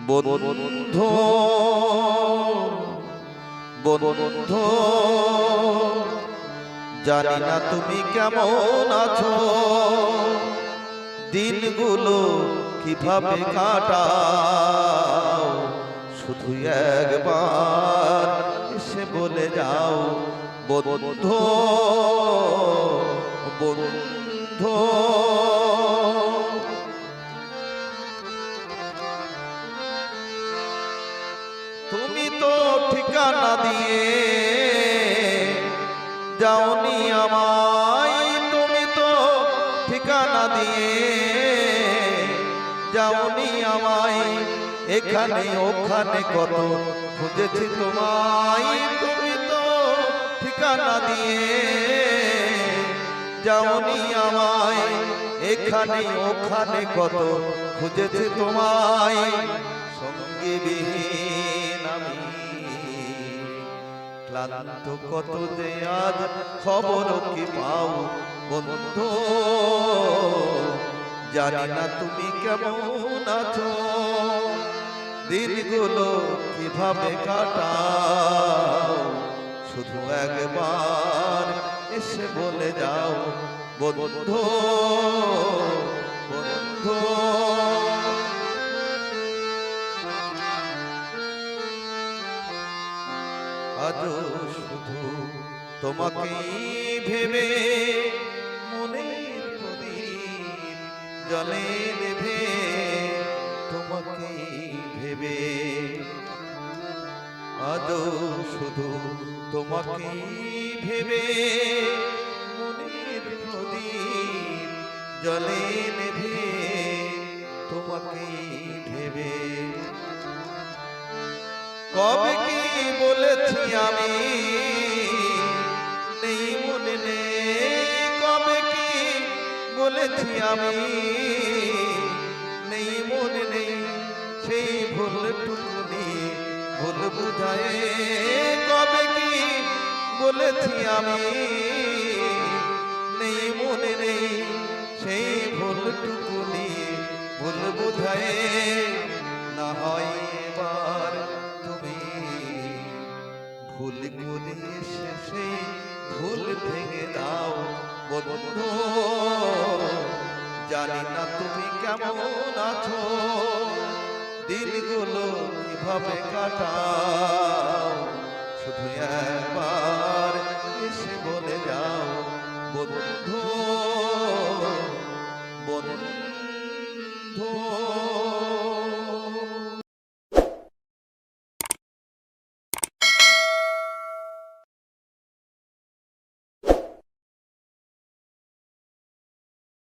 বন্ধু বন্ধু জানি না তুমি কেমন আছো, দিনগুলো কিভাবে কাটাও, শুধু একবার এসে বলে যাও বন্ধু বন্ধু। তুমি তো ঠিকানা দিয়ে যাওনি আমায়, তুমি তো ঠিকানা দিয়ে যাওনি আমায়, এখানে ওখানে কত খুঁজেছি তোমায়। তুমি তো ঠিকানা দিয়ে যাওনি আমায়, এখানে ওখানে কত খুঁজেছি তোমায়। সঙ্গী বিহীন আমি ক্লান্ত, কত যে আজ খবর কি পাও বন্ধু, জানি না তুমি কেমন আছো, দিনগুলো কিভাবে কাটাও, শুধু একবার এসে বলে যাও বন্ধু বন্ধু। আজও শুধু তোমাকেই ভেবে মনের প্রদীপ জলে নেভে, তোমাকেই ভেবে আজও শুধু তোমাকেই ভেবে মনের প্রদীপ জলে নেভে, তোমাকেই ভেবে। কবে কি বলেছি আমি নেই মনে নেই, কবে কি বলেছি আমি নেই মনে নেই, সেই ভুলটুকু নিয়ে ভুল বুঝায়। কবে কি বলেছি আমি নেই মনে নেই, সেই ভুলটুকু নিয়ে ভুল বুঝায়। না হয় এবার তুমি ভুল করে শেষে ভুল ভেঙে দাও বন্ধু, জানি না তুমি কেমন আছো, দিনগুলো কিভাবে কাটাও, শুধু একবার এসে বলে যাও বন্ধু বন্ধু।